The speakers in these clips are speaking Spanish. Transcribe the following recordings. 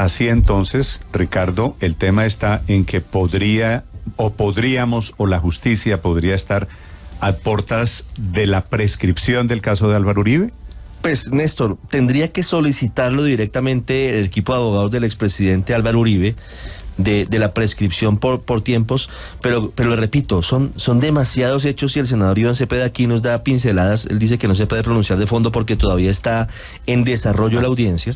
así entonces, Ricardo, el tema está en que podríamos, o la justicia podría estar a puertas de la prescripción del caso de Álvaro Uribe. Pues, Néstor, tendría que solicitarlo directamente el equipo de abogados del expresidente Álvaro Uribe, de la prescripción por tiempos, pero le repito, son demasiados hechos y el senador Iván Cepeda aquí nos da pinceladas. Él dice que no se puede pronunciar de fondo porque todavía está en desarrollo la audiencia.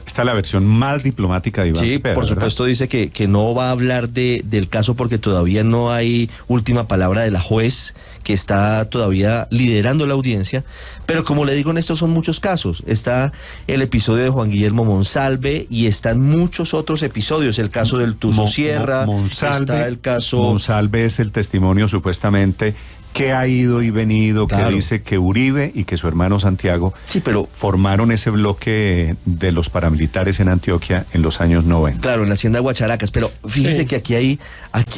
Está la versión más diplomática de Iván Cepeda. Sí, por supuesto, dice que no va a hablar del caso porque todavía no hay última palabra de la juez, que está todavía liderando la audiencia, pero como le digo, en estos son muchos casos. Está el episodio de Juan Guillermo Monsalve y están muchos otros episodios, el caso del Tuzo Sierra, está el caso... Monsalve es el testimonio supuestamente que ha ido y venido, claro, que dice que Uribe y que su hermano Santiago formaron ese bloque de los paramilitares en Antioquia en los años 90. Claro, en la hacienda Guacharacas, pero fíjese que aquí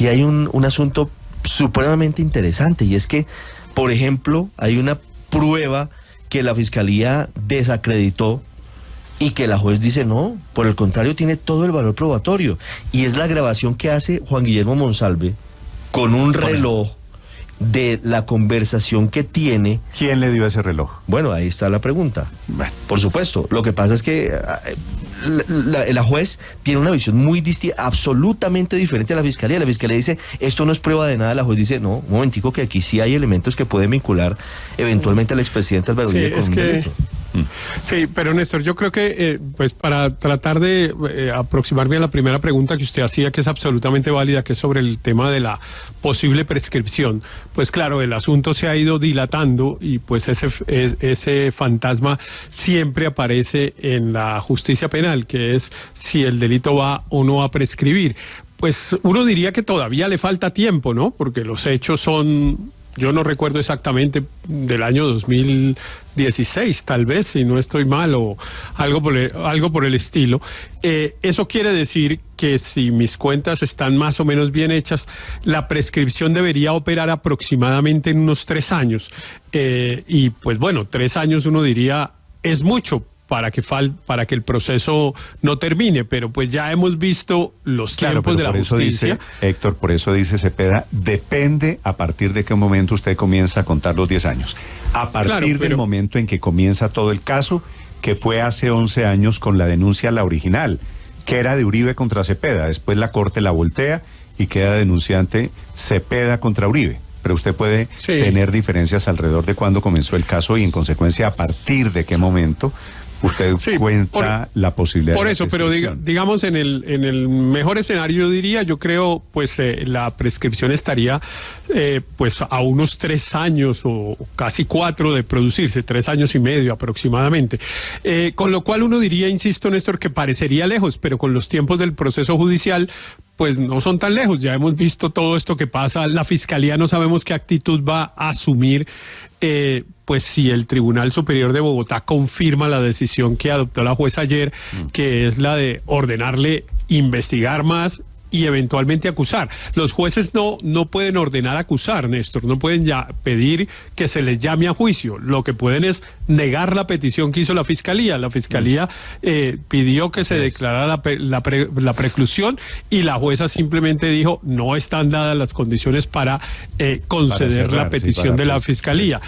hay un asunto supremamente interesante, y es que, por ejemplo, hay una prueba que la fiscalía desacreditó y que la juez dice no, por el contrario, tiene todo el valor probatorio, y es la grabación que hace Juan Guillermo Monsalve con un reloj de la conversación que tiene. ¿Quién le dio ese reloj? Bueno, ahí está la pregunta. Bueno. Por supuesto, lo que pasa es que la juez tiene una visión muy distinta, absolutamente diferente a la fiscalía. La fiscalía dice, esto no es prueba de nada. La juez dice, no, un momentico, que aquí sí hay elementos que pueden vincular eventualmente al expresidente Álvaro Uribe con un delito. Sí, pero Néstor, yo creo que pues para tratar de aproximarme a la primera pregunta que usted hacía, que es absolutamente válida, que es sobre el tema de la posible prescripción, pues claro, el asunto se ha ido dilatando y pues ese fantasma siempre aparece en la justicia penal, que es si el delito va o no a prescribir. Pues uno diría que todavía le falta tiempo, ¿no? Porque los hechos son... Yo no recuerdo exactamente, del año 2016, tal vez, si no estoy mal, o algo por el estilo. Eso quiere decir que si mis cuentas están más o menos bien hechas, la prescripción debería operar aproximadamente en unos 3 años. Y pues bueno, 3 años uno diría es mucho para que el proceso no termine, pero pues ya hemos visto los tiempos de la justicia. Héctor, por eso dice Cepeda, depende a partir de qué momento usted comienza a contar los 10 años. A partir del momento en que comienza todo el caso, que fue hace 11 años con la denuncia, la original, que era de Uribe contra Cepeda. Después la Corte la voltea y queda denunciante Cepeda contra Uribe. Pero usted puede tener diferencias alrededor de cuándo comenzó el caso y en consecuencia a partir de qué momento usted cuenta la posibilidad. Por eso, pero digamos en el mejor escenario, yo creo, pues la prescripción estaría pues a unos 3 años o casi 4 de producirse, 3 años y medio aproximadamente. Con lo cual uno diría, insisto, Néstor, que parecería lejos, pero con los tiempos del proceso judicial pues no son tan lejos. Ya hemos visto todo esto que pasa. La fiscalía no sabemos qué actitud va a asumir, pues si el Tribunal Superior de Bogotá confirma la decisión que adoptó la jueza ayer, que es la de ordenarle investigar más y eventualmente acusar. Los jueces no pueden ordenar acusar, Néstor, no pueden ya pedir que se les llame a juicio. Lo que pueden es negar la petición que hizo la Fiscalía. La Fiscalía pidió que se declarara la preclusión y la jueza simplemente dijo no están dadas las condiciones para conceder la petición de la Fiscalía.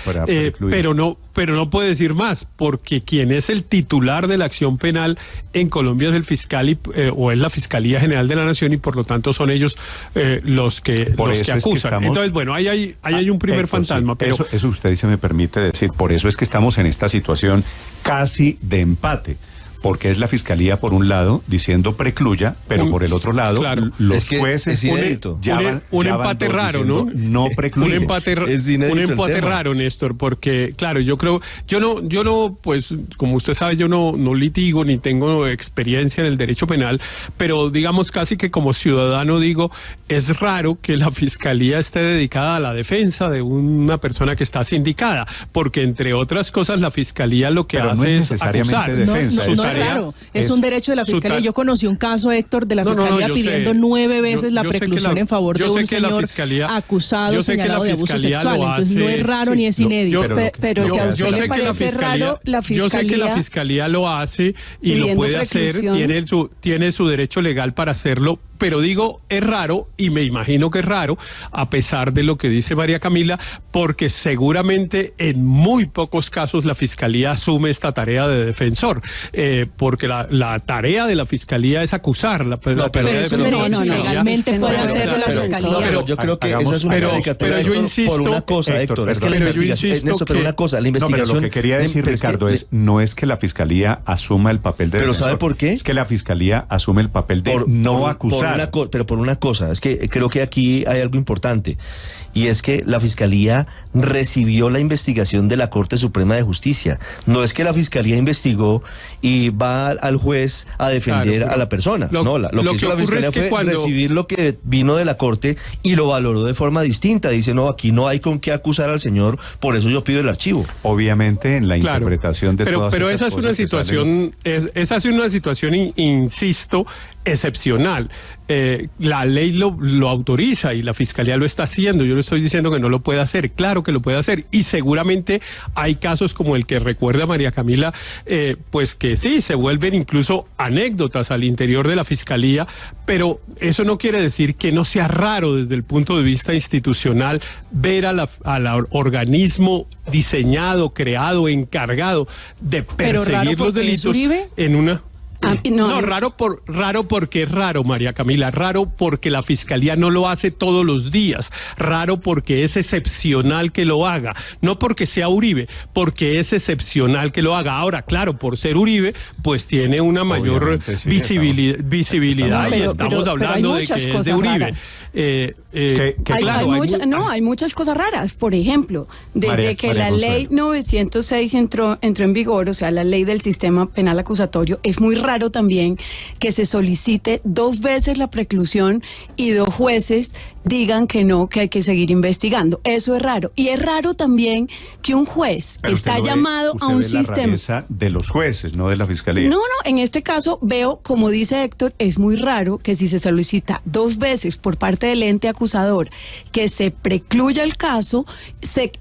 Pero no puede decir más, porque quien es el titular de la acción penal en Colombia es el fiscal o es la Fiscalía General de la Nación, y por lo tanto son ellos los que acusan. Entonces, bueno, ahí hay un primer fantasma. Sí, pero eso usted se me permite decir, por eso es que estamos en esta situación casi de empate. Porque es la Fiscalía por un lado diciendo precluya, pero por el otro lado los jueces un empate raro, ¿no? No precluye. Un empate raro, Néstor, porque claro, yo no, pues como usted sabe, yo no litigo ni tengo experiencia en el derecho penal, pero digamos casi que como ciudadano digo, es raro que la Fiscalía esté dedicada a la defensa de una persona que está sindicada, porque entre otras cosas la Fiscalía lo que hace es acusar. Defensa, raro. Es un derecho de la Fiscalía. Yo conocí un caso, Héctor, de la Fiscalía pidiendo 9 veces la preclusión en favor de un señor acusado, señalado de abuso sexual. Entonces no es raro ni es inédito. Pero si a usted le parece raro, la Fiscalía... Yo sé que la Fiscalía lo hace y lo puede hacer, tiene su derecho legal para hacerlo, pero digo, es raro, y me imagino que es raro, a pesar de lo que dice María Camila, porque seguramente en muy pocos casos la Fiscalía asume esta tarea de defensor, porque la tarea de la Fiscalía es acusar. Pero eso legalmente puede hacerlo la Fiscalía. Pero yo creo que esa es una caricatura, yo insisto, por una cosa, Héctor, es que la investigación, pero una cosa, la investigación... No, pero lo que quería decir, Ricardo, no es que la Fiscalía asuma el papel de defensor. ¿Pero sabe por qué? Es que la Fiscalía asume el papel de no acusar. Pero por una cosa, es que creo que aquí hay algo importante, y es que la Fiscalía recibió la investigación de la Corte Suprema de Justicia. No es que la Fiscalía investigó y va al juez a defender a la persona. Lo que hizo la Fiscalía fue recibir lo que vino de la Corte y lo valoró de forma distinta. Dice, no, aquí no hay con qué acusar al señor, por eso yo pido el archivo. Obviamente en la interpretación de todas pero esa es una situación, esa es una situación, insisto, excepcional. La ley lo autoriza y la Fiscalía lo está haciendo. Yo no estoy diciendo que no lo pueda hacer, claro que lo puede hacer, y seguramente hay casos como el que recuerda María Camila, pues que sí, se vuelven incluso anécdotas al interior de la Fiscalía, pero eso no quiere decir que no sea raro desde el punto de vista institucional ver al organismo diseñado, creado, encargado de perseguir los delitos en una... raro porque es raro, María Camila, raro porque la Fiscalía no lo hace todos los días, raro porque es excepcional que lo haga, no porque sea Uribe, porque es excepcional que lo haga. Ahora, claro, por ser Uribe, pues tiene una mayor visibilidad, y estamos hablando de que es de Uribe. Hay muchas cosas raras. Por ejemplo, desde que la ley 906 entró en vigor, o sea, la ley del sistema penal acusatorio, es muy raro también que se solicite 2 veces la preclusión y 2 jueces digan que no, que hay que seguir investigando. Eso es raro. Y es raro también que un juez está llamado a un sistema... La de los jueces, no de la Fiscalía. No, en este caso veo, como dice Héctor, es muy raro que si se solicita 2 veces por parte del ente acusador que se precluya el caso,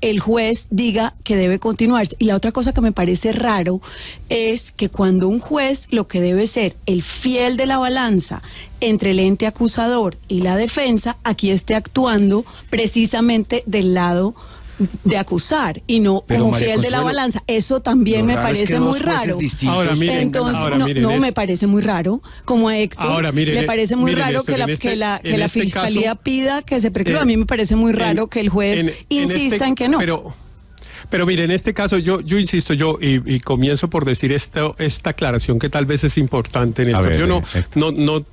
el juez diga que debe continuarse. Y la otra cosa que me parece raro es que cuando un juez, lo que debe ser el fiel de la balanza entre el ente acusador y la defensa, aquí esté actuando precisamente del lado de acusar y no como fiel de la balanza. Eso también me parece muy raro. Entonces, me parece muy raro. Como a Héctor le parece muy raro que la Fiscalía pida que se precluya. A mí me parece muy raro que el juez insista en que no. Pero mire, en este caso yo insisto, y comienzo por decir esta aclaración que tal vez es importante en esto. Yo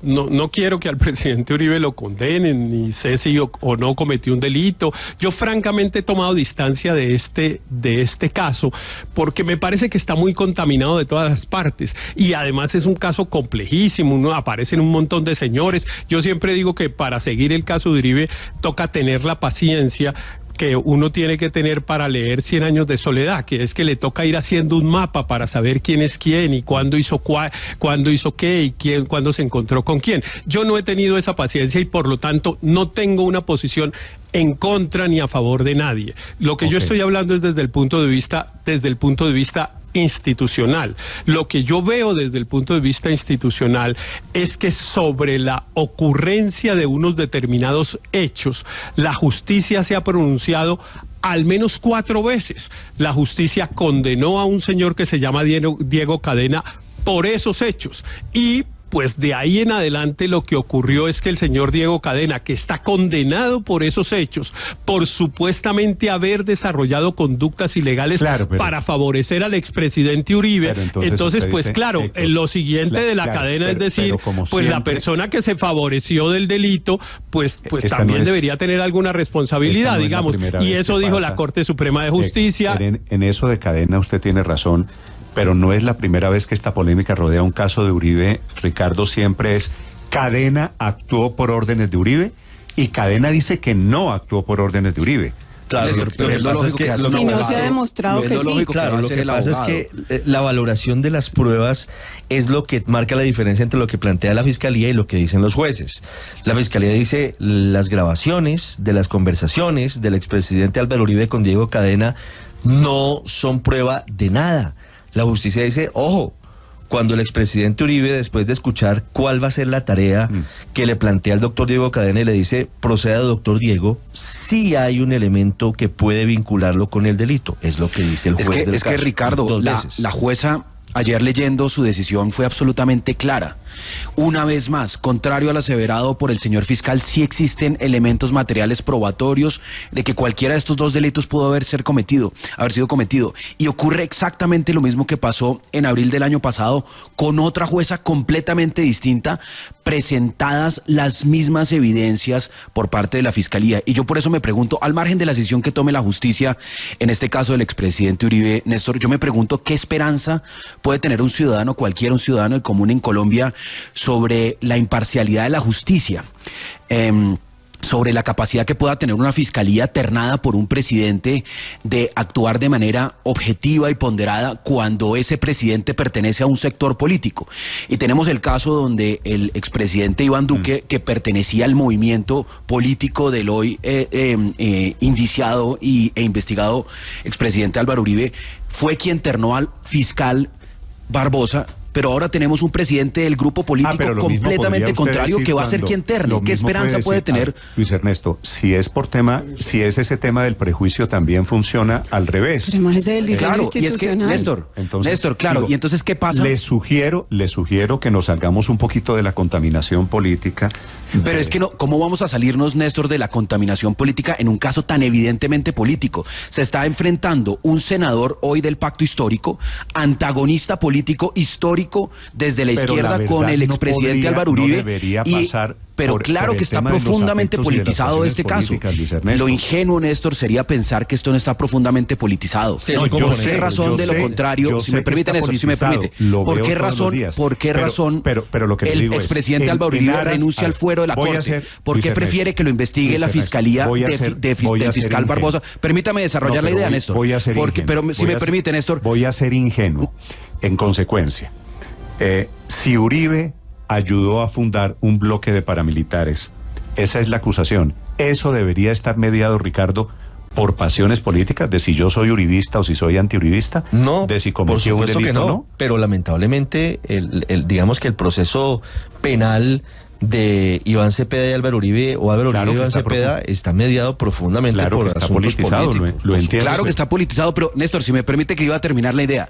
no quiero que al presidente Uribe lo condenen, ni sé si o no cometió un delito. Yo francamente he tomado distancia de este caso, porque me parece que está muy contaminado de todas las partes, y además es un caso complejísimo, aparecen un montón de señores. Yo siempre digo que para seguir el caso de Uribe toca tener la paciencia que uno tiene que tener para leer 100 años de soledad, que es que le toca ir haciendo un mapa para saber quién es quién y cuándo hizo qué y cuándo se encontró con quién. Yo no he tenido esa paciencia y por lo tanto no tengo una posición en contra ni a favor de nadie. Lo que yo estoy hablando es desde el punto de vista institucional. Lo que yo veo desde el punto de vista institucional es que sobre la ocurrencia de unos determinados hechos, la justicia se ha pronunciado al menos 4 veces. La justicia condenó a un señor que se llama Diego Cadena por esos hechos, y pues de ahí en adelante lo que ocurrió es que el señor Diego Cadena, que está condenado por esos hechos, por supuestamente haber desarrollado conductas ilegales para favorecer al expresidente Uribe, entonces pues dice, claro, lo siguiente de la cadena es decir, pues siempre, la persona que se favoreció del delito, pues también debería tener alguna responsabilidad, digamos, y eso dijo la Corte Suprema de Justicia. En eso de Cadena usted tiene razón, pero no es la primera vez que esta polémica rodea un caso de Uribe. Ricardo, siempre es Cadena actuó por órdenes de Uribe y Cadena dice que no actuó por órdenes de Uribe. Claro, Néstor, pero lo que pasa es que y no se ha demostrado que sí. Claro, lo que pasa es que la valoración de las pruebas es lo que marca la diferencia entre lo que plantea la Fiscalía y lo que dicen los jueces. La Fiscalía dice las grabaciones de las conversaciones del expresidente Álvaro Uribe con Diego Cadena no son prueba de nada. La justicia dice, ojo, cuando el expresidente Uribe, después de escuchar cuál va a ser la tarea que le plantea el doctor Diego Cadena y le dice, proceda doctor Diego, sí hay un elemento que puede vincularlo con el delito. Es lo que dice el juez del caso. Es que Ricardo, la jueza ayer leyendo su decisión fue absolutamente clara. Una vez más, contrario al aseverado por el señor fiscal, sí existen elementos materiales probatorios de que cualquiera de estos dos delitos pudo haber sido cometido. Y ocurre exactamente lo mismo que pasó en abril del año pasado con otra jueza completamente distinta, presentadas las mismas evidencias por parte de la Fiscalía. Y yo por eso me pregunto, al margen de la decisión que tome la justicia, en este caso del expresidente Uribe, Néstor, yo me pregunto qué esperanza puede tener un ciudadano cualquiera, un ciudadano del común en Colombia, sobre la imparcialidad de la justicia, sobre la capacidad que pueda tener una fiscalía ternada por un presidente de actuar de manera objetiva y ponderada cuando ese presidente pertenece a un sector político. Y tenemos el caso donde el expresidente Iván Duque, que pertenecía al movimiento político del hoy indiciado e investigado expresidente Álvaro Uribe, fue quien ternó al fiscal Barbosa, pero ahora tenemos un presidente del grupo político completamente contrario que va a ser quien terne. ¿Qué esperanza puede tener? Luis Ernesto, si es ese tema del prejuicio, también funciona al revés. Claro, y es que, Néstor, claro, digo, y entonces, ¿qué pasa? Le sugiero que nos salgamos un poquito de la contaminación política. Pero es que no, ¿cómo vamos a salirnos, Néstor, de la contaminación política en un caso tan evidentemente político? Se está enfrentando un senador hoy del pacto histórico, antagonista político histórico desde la izquierda con el expresidente Álvaro Uribe. Pero claro que está profundamente politizado este caso. Lo ingenuo, Néstor, sería pensar que esto no está profundamente politizado. ¿Por qué razón de lo contrario? Si me permite, Néstor, si me permite. ¿Por qué razón el expresidente Álvaro Uribe renuncia al fuero de la Corte? ¿Por qué prefiere que lo investigue la Fiscalía del fiscal Barbosa? Permítame desarrollar la idea, Néstor. Pero si me permite, Néstor. Voy a ser ingenuo. En consecuencia, si Uribe ayudó a fundar un bloque de paramilitares, esa es la acusación. Eso debería estar mediado, Ricardo, por pasiones políticas, de si yo soy uribista o si soy antiuribista, no, de si cometió un delito, que no. Pero lamentablemente, digamos que el proceso penal de Iván Cepeda y Álvaro Uribe, o Álvaro Uribe y Iván Cepeda, está mediado profundamente por asuntos politizado, políticos. Lo entiendo. Claro que está politizado, pero Néstor, si me permite que iba a terminar la idea,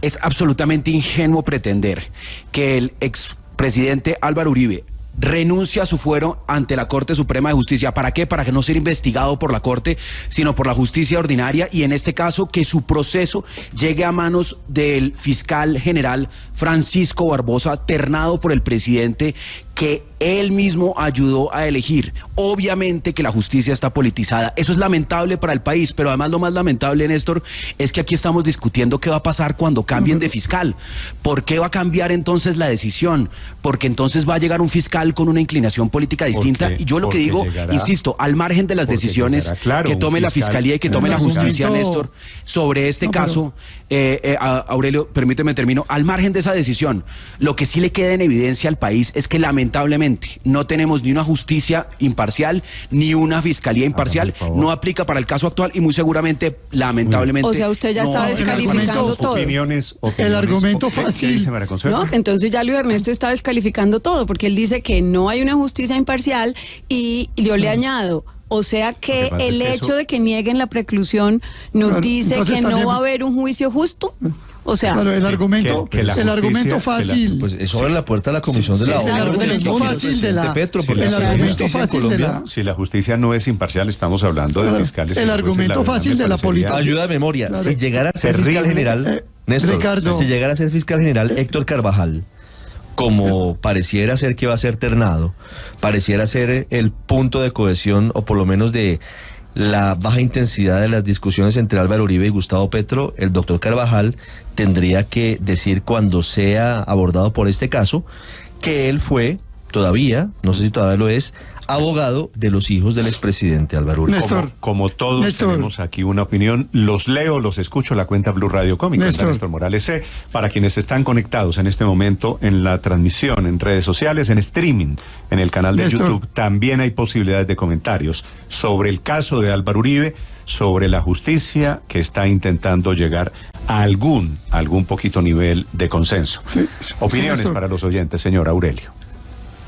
es absolutamente ingenuo pretender que el expresidente Álvaro Uribe renuncia a su fuero ante la Corte Suprema de Justicia. ¿Para qué? Para que no sea investigado por la Corte, sino por la justicia ordinaria, y en este caso que su proceso llegue a manos del fiscal general Francisco Barbosa, ternado por el presidente que él mismo ayudó a elegir. Obviamente que la justicia está politizada. Eso es lamentable para el país, pero además lo más lamentable, Néstor, es que aquí estamos discutiendo qué va a pasar cuando cambien de fiscal. ¿Por qué va a cambiar entonces la decisión? Porque entonces va a llegar un fiscal con una inclinación política distinta. Y yo lo que digo, insisto, al margen de las decisiones que tome la Fiscalía y que tome la justicia, Néstor, sobre este caso, Aurelio, permíteme termino, al margen de esa decisión, lo que sí le queda en evidencia al país es que lamentablemente no tenemos ni una justicia imparcial ni una fiscalía imparcial. No aplica para el caso actual y muy seguramente, lamentablemente. O sea, usted ya está descalificando todo. El argumento fácil. No, entonces ya Luis Ernesto está descalificando todo, porque él dice que no hay una justicia imparcial y yo le añado. O sea que el hecho de que nieguen la preclusión nos dice que no va a haber un juicio justo. O sea, claro, el argumento fácil. Pues eso abre la puerta a la comisión de la ONU. El argumento fácil de la Petro, porque el argumento fácil de la. Si la justicia no es imparcial, estamos hablando de fiscales. El argumento fácil de la política. Ayuda de memoria. Claro. Si llegara a ser fiscal general, Néstor, Ricardo, si llegara a ser fiscal general Héctor Carvajal, como pareciera ser que va a ser ternado, pareciera ser el punto de cohesión, o por lo menos de la baja intensidad de las discusiones entre Álvaro Uribe y Gustavo Petro, el doctor Carvajal tendría que decir, cuando sea abordado por este caso, que él fue todavía, no sé si todavía lo es, abogado de los hijos del expresidente Álvaro Uribe. Como todos tenemos aquí una opinión, los leo, los escucho, la cuenta Blue Radio Cómica, Néstor Morales C. Para quienes están conectados en este momento en la transmisión, en redes sociales, en streaming, en el canal de YouTube, también hay posibilidades de comentarios sobre el caso de Álvaro Uribe, sobre la justicia que está intentando llegar a algún poquito nivel de consenso. Opiniones para los oyentes, señor Aurelio.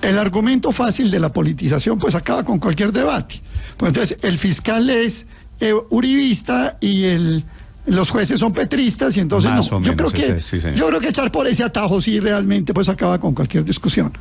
El argumento fácil de la politización pues acaba con cualquier debate. Pues entonces el fiscal es uribista y los jueces son petristas y entonces yo creo que echar por ese atajo sí realmente pues acaba con cualquier discusión.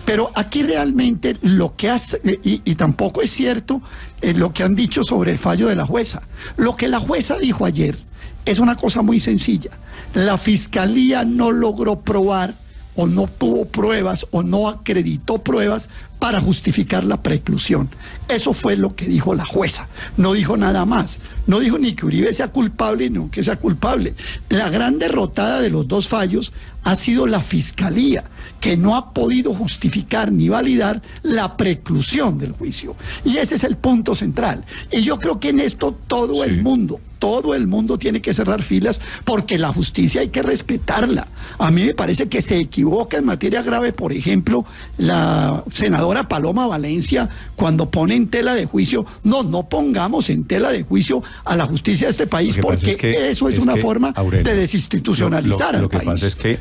Pero aquí realmente lo que hace, y tampoco es cierto lo que han dicho sobre el fallo de la jueza. Lo que la jueza dijo ayer es una cosa muy sencilla. La fiscalía no logró probar o no tuvo pruebas o no acreditó pruebas para justificar la preclusión. Eso fue lo que dijo la jueza. No dijo nada más. No dijo ni que Uribe sea culpable ni que sea culpable. La gran derrotada de los dos fallos ha sido la fiscalía, que no ha podido justificar ni validar la preclusión del juicio. Y ese es el punto central. Y yo creo que en esto todo el mundo tiene que cerrar filas porque la justicia hay que respetarla. A mí me parece que se equivoca en materia grave, por ejemplo, la senadora Paloma Valencia cuando pone en tela de juicio, no pongamos en tela de juicio a la justicia de este país porque eso es una forma de desinstitucionalizar al país. Lo que pasa es que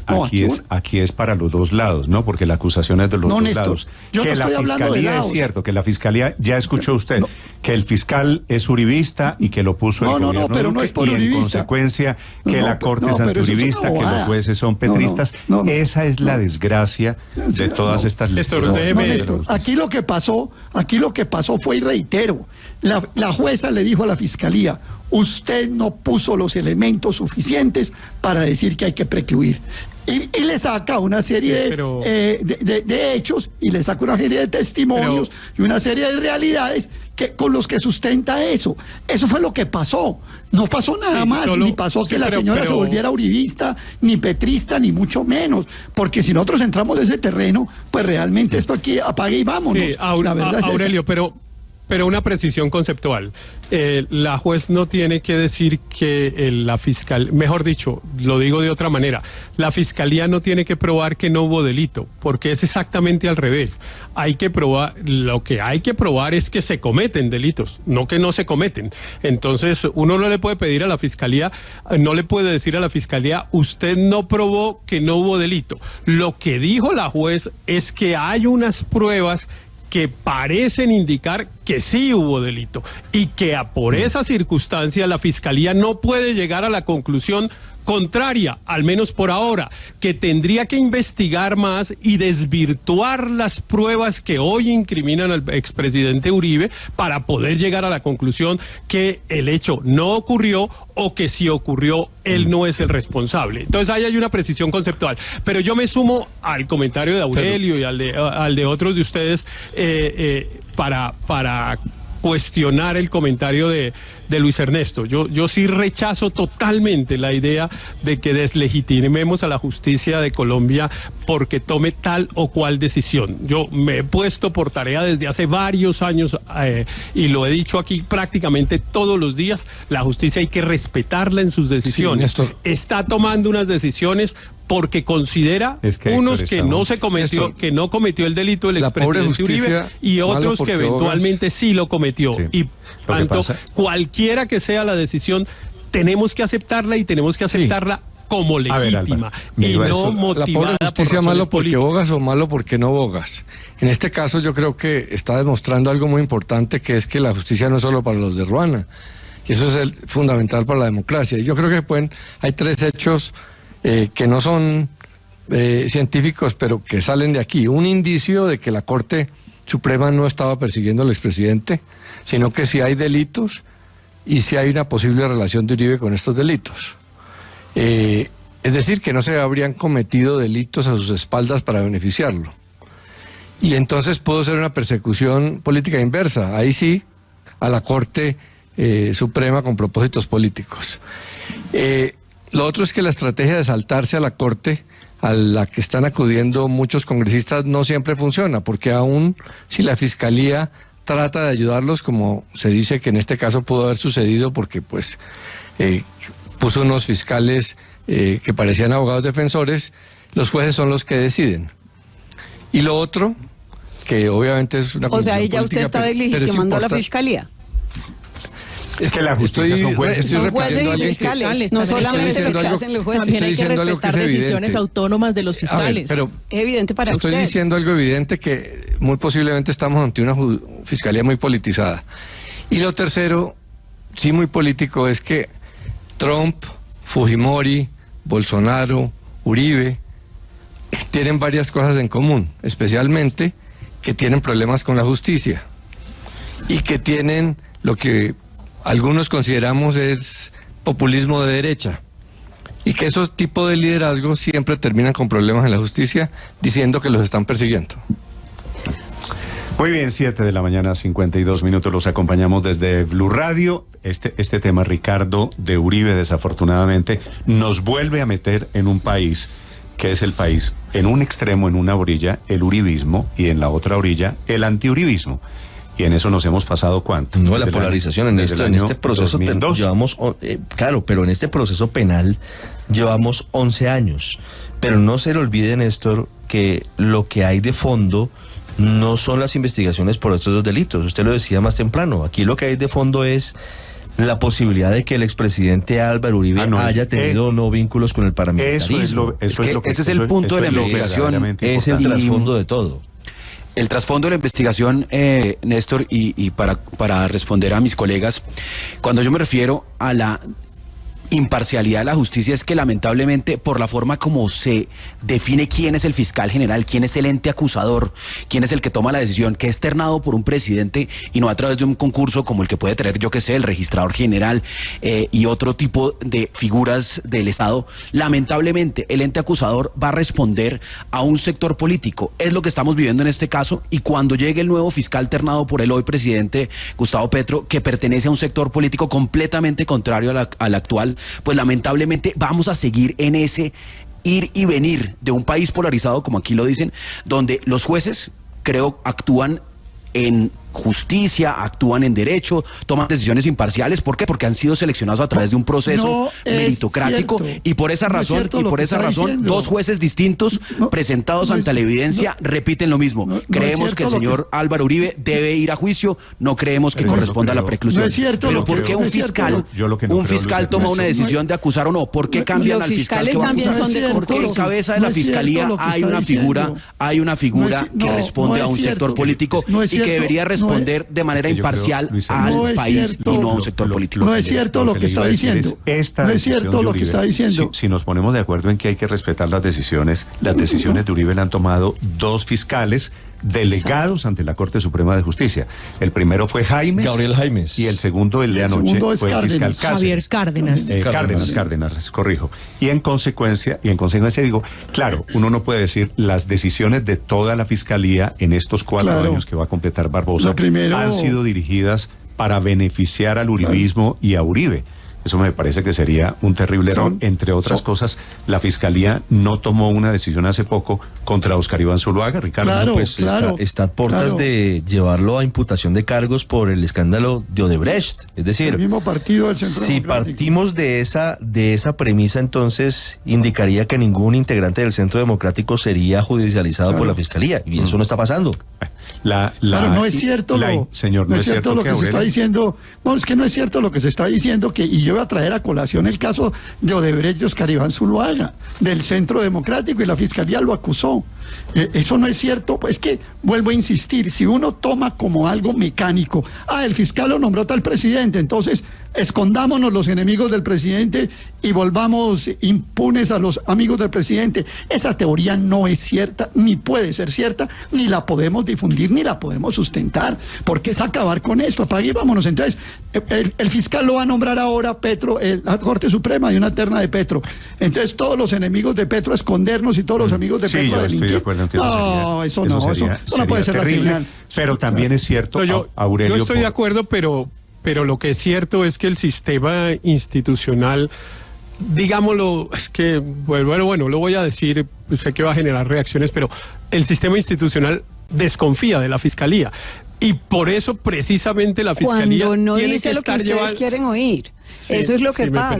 aquí es para los dos lados, ¿no? Porque la acusación es de los dos lados. Yo no estoy hablando de lados. Es cierto que la fiscalía, ya escuchó usted, que el fiscal es uribista y que lo puso el gobierno pero no es por uribista. Y en consecuencia que la corte es antiuribista, que los jueces son petristas. Esa es la desgracia de todas estas leyes. Néstor, aquí lo que pasó fue, y reitero, la jueza le dijo a la fiscalía: usted no puso los elementos suficientes para decir que hay que precluir. Y le saca una serie de hechos, y le saca una serie de testimonios y una serie de realidades con los que sustenta eso. Eso fue lo que pasó. No pasó nada más, ni pasó que la señora se volviera uribista, ni petrista, ni mucho menos. Porque si nosotros entramos en ese terreno, pues realmente esto aquí apague y vámonos. Sí, la verdad es Aurelio, pero una precisión conceptual. La juez no tiene que decir que la fiscal, mejor dicho, lo digo de otra manera, la fiscalía no tiene que probar que no hubo delito, porque es exactamente al revés. Lo que hay que probar es que se cometen delitos, no que no se cometen. Entonces, uno no le puede pedir a la fiscalía, no le puede decir a la fiscalía, usted no probó que no hubo delito. Lo que dijo la juez es que hay unas pruebas que parecen indicar que sí hubo delito y que por esa circunstancia la fiscalía no puede llegar a la conclusión contraria, al menos por ahora, que tendría que investigar más y desvirtuar las pruebas que hoy incriminan al expresidente Uribe para poder llegar a la conclusión que el hecho no ocurrió o que si ocurrió, él no es el responsable. Entonces ahí hay una precisión conceptual. Pero yo me sumo al comentario de Aurelio y al de otros de ustedes para cuestionar el comentario de Luis Ernesto. Yo sí rechazo totalmente la idea de que deslegitimemos a la justicia de Colombia porque tome tal o cual decisión. Yo me he puesto por tarea desde hace varios años y lo he dicho aquí prácticamente todos los días, la justicia hay que respetarla en sus decisiones. Sí, está tomando unas decisiones porque considera que no cometió el delito el expresidente Uribe y otros que eventualmente sí lo cometió. Sí. Y tanto cualquiera que sea la decisión, tenemos que aceptarla y tenemos que aceptarla como legítima y no motivada. La pobre justicia, malo porque bogas o malo porque no bogas. En este caso yo creo que está demostrando algo muy importante, que es que la justicia no es solo para los de Ruana, que eso es fundamental para la democracia. Y yo creo que hay tres hechos que no son científicos, pero que salen de aquí. Un indicio de que la Corte Suprema no estaba persiguiendo al expresidente, sino que si hay delitos y si hay una posible relación de Uribe con estos delitos. Es decir, que no se habrían cometido delitos a sus espaldas para beneficiarlo. Y entonces pudo ser una persecución política inversa, ahí sí, a la Corte Suprema con propósitos políticos. Lo otro es que la estrategia de saltarse a la Corte a la que están acudiendo muchos congresistas no siempre funciona, porque aún si la Fiscalía trata de ayudarlos, como se dice que en este caso pudo haber sucedido porque pues puso unos fiscales que parecían abogados defensores, los jueces son los que deciden. Y lo otro, que obviamente es una... O sea, ahí ya usted está deslegitimando a la Fiscalía. Es que la justicia son jueces y fiscales, no solamente lo que hacen los jueces. También hay que respetar decisiones autónomas de los fiscales. Pero es evidente para usted. Estoy diciendo algo evidente, que muy posiblemente estamos ante una fiscalía muy politizada. Y lo tercero, sí muy político, es que Trump, Fujimori, Bolsonaro, Uribe tienen varias cosas en común, especialmente que tienen problemas con la justicia y que tienen lo que algunos consideramos es populismo de derecha, y que esos tipos de liderazgos siempre terminan con problemas en la justicia diciendo que los están persiguiendo. Muy bien, 7:52 a.m, los acompañamos desde Blue Radio. Este tema, Ricardo, de Uribe, desafortunadamente, nos vuelve a meter en un país que es el país, en un extremo, en una orilla, el uribismo, y en la otra orilla, el antiuribismo. Y en eso nos hemos pasado ¿cuánto? No, la polarización en este proceso llevamos, claro, pero en este proceso penal llevamos 11 años. Pero no se le olvide, Néstor, que lo que hay de fondo no son las investigaciones por estos dos delitos. Usted lo decía más temprano. Aquí lo que hay de fondo es la posibilidad de que el expresidente Álvaro Uribe haya tenido o no vínculos con el paramilitarismo. Ese es el punto de la investigación. Es el trasfondo de todo. El trasfondo de la investigación, Néstor, y para responder a mis colegas, cuando yo me refiero a la imparcialidad de la justicia, es que lamentablemente por la forma como se define quién es el fiscal general, quién es el ente acusador, quién es el que toma la decisión, que es ternado por un presidente y no a través de un concurso como el que puede tener, yo que sé, el registrador general y otro tipo de figuras del Estado, lamentablemente el ente acusador va a responder a un sector político. Es lo que estamos viviendo en este caso, y cuando llegue el nuevo fiscal ternado por el hoy presidente Gustavo Petro, que pertenece a un sector político completamente contrario al actual, pues lamentablemente vamos a seguir en ese ir y venir de un país polarizado, como aquí lo dicen, donde los jueces, creo, actúan en justicia, actúan en derecho, toman decisiones imparciales. ¿Por qué? Porque han sido seleccionados a través de un proceso meritocrático, y por esa razón, dos jueces distintos presentados ante la evidencia repiten lo mismo. Creemos que el señor Álvaro Uribe debe ir a juicio, no creemos que corresponda a la preclusión. Pero ¿por qué un fiscal toma una decisión de acusar o no? ¿Por qué cambian al fiscal que va a acusar? Porque en cabeza de la fiscalía hay una figura que responde a un sector político y que debería responder de manera imparcial al país y no a un sector político. No es cierto lo que está diciendo. No es cierto lo que está diciendo. Si nos ponemos de acuerdo en que hay que respetar las decisiones de Uribe la han tomado dos fiscales delegados ante la Corte Suprema de Justicia. El primero fue Gabriel Jaimes. Y el segundo, el de anoche, fue el fiscal Javier Cárdenas. Cárdenas, corrijo. Y en consecuencia digo, claro, uno no puede decir las decisiones de toda la Fiscalía en estos 4 años que va a completar Barbosa han sido dirigidas para beneficiar al uribismo y a Uribe. Eso me parece que sería un terrible error. Entre otras cosas, la Fiscalía no tomó una decisión hace poco contra Óscar Iván Zuluaga, Ricardo. Está a puertas de llevarlo a imputación de cargos por el escándalo de Odebrecht. Es decir, el mismo partido del Centro si partimos de esa premisa, entonces indicaría que ningún integrante del Centro Democrático sería judicializado por la Fiscalía, y eso no está pasando. No es cierto no es cierto lo que se está diciendo. Bueno, es que no es cierto lo que se está diciendo, y yo voy a traer a colación el caso de Odebrecht de Óscar Iván Zuluaga, del Centro Democrático, y la Fiscalía lo acusó. Eso no es cierto. Pues que, vuelvo a insistir, si uno toma como algo mecánico, el fiscal lo nombró tal presidente, entonces escondámonos los enemigos del presidente y volvamos impunes a los amigos del presidente. Esa teoría no es cierta, ni puede ser cierta, ni la podemos difundir, ni la podemos sustentar, porque es acabar con esto. Apague y vámonos. Entonces, el fiscal lo va a nombrar ahora Petro, la Corte Suprema, de una terna de Petro. Entonces, todos los enemigos de Petro a escondernos y todos los amigos de Petro a delinquir. Eso no puede ser terrible, la señal. Pero también es cierto, Aurelio. Yo estoy de acuerdo, pero lo que es cierto es que el sistema institucional, digámoslo, es que, bueno, lo voy a decir sé que va a generar reacciones, pero el sistema institucional desconfía de la Fiscalía. Y por eso precisamente la Fiscalía cuando no tiene dice que lo que estar ustedes quieren oír. Eso es lo que pasa.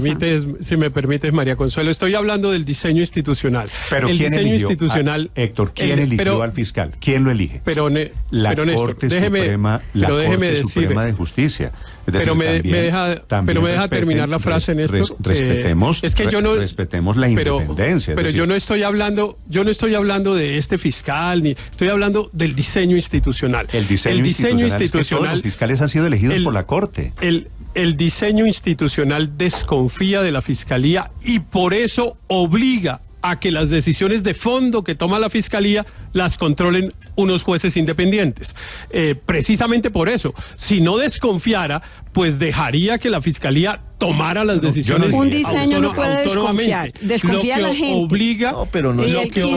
Si me permites, María Consuelo, estoy hablando del diseño institucional. Pero el ¿quién diseño eligió? institucional. Héctor, ¿quién eligió al fiscal? ¿Quién lo elige? La Corte Suprema de Justicia. Pero me deja terminar la frase, Néstor. Respetemos la independencia. Pero yo no estoy hablando de este fiscal, ni estoy hablando del diseño institucional. El diseño institucional es que todos los fiscales han sido elegidos por la Corte. El diseño institucional desconfía de la Fiscalía y por eso obliga a que las decisiones de fondo que toma la Fiscalía las controlen unos jueces independientes. Precisamente por eso, si no desconfiara, pues dejaría que la Fiscalía tomara las decisiones. Un diseño no puede desconfiar. Desconfía a la gente. Obliga,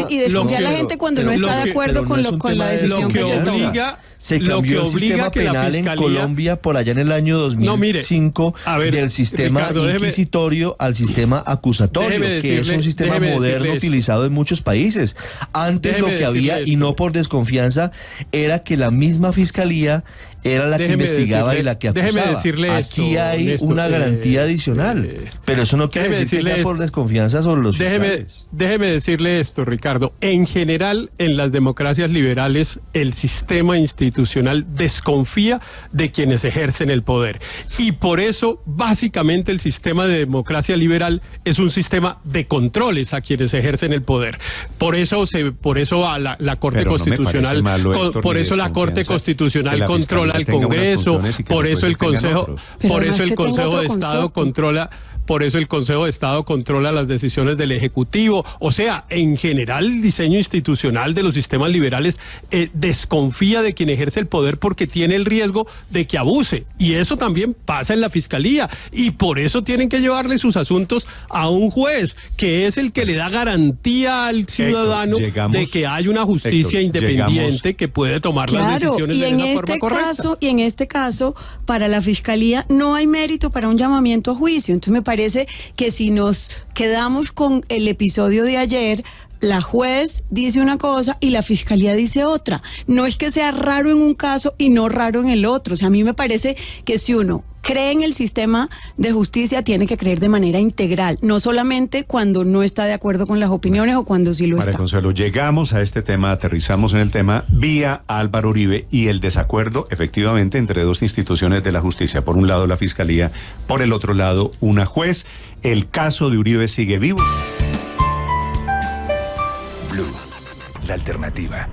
y desconfía a la gente cuando no está de acuerdo con la decisión que se toma. Se cambió el sistema penal en Colombia por allá en el año 2005 del sistema inquisitorio al sistema acusatorio, que es un sistema moderno utilizado en muchos países. Antes lo que había, y no por desconfianza, era que la misma Fiscalía era la que investigaba y la que acusaba. Aquí hay una garantía adicional, pero eso no quiere decir que sea por desconfianza sobre los fiscales. Déjeme decirle esto, Ricardo. En general, en las democracias liberales, el sistema institucional desconfía de quienes ejercen el poder. Y por eso, básicamente, el sistema de democracia liberal es un sistema de controles a quienes ejercen el poder. Por eso a la Corte Constitucional, la Corte Constitucional controla al Congreso, por eso el Consejo de Estado controla. Por eso el Consejo de Estado controla las decisiones del Ejecutivo. O sea, en general, el diseño institucional de los sistemas liberales desconfía de quien ejerce el poder porque tiene el riesgo de que abuse. Y eso también pasa en la Fiscalía. Y por eso tienen que llevarle sus asuntos a un juez, que es el que le da garantía al ciudadano de que hay una justicia independiente que puede tomar las decisiones de una forma correcta. Y en este caso, para la Fiscalía no hay mérito para un llamamiento a juicio. Entonces me parece que si nos quedamos con el episodio de ayer, la juez dice una cosa y la Fiscalía dice otra. No es que sea raro en un caso y no raro en el otro. O sea, a mí me parece que si uno cree en el sistema de justicia, tiene que creer de manera integral, no solamente cuando no está de acuerdo con las opiniones o cuando sí lo está. María Consuelo, llegamos a este tema, aterrizamos en el tema vía Álvaro Uribe y el desacuerdo efectivamente entre dos instituciones de la justicia. Por un lado la Fiscalía, por el otro lado una juez. El caso de Uribe sigue vivo. Blue, la alternativa.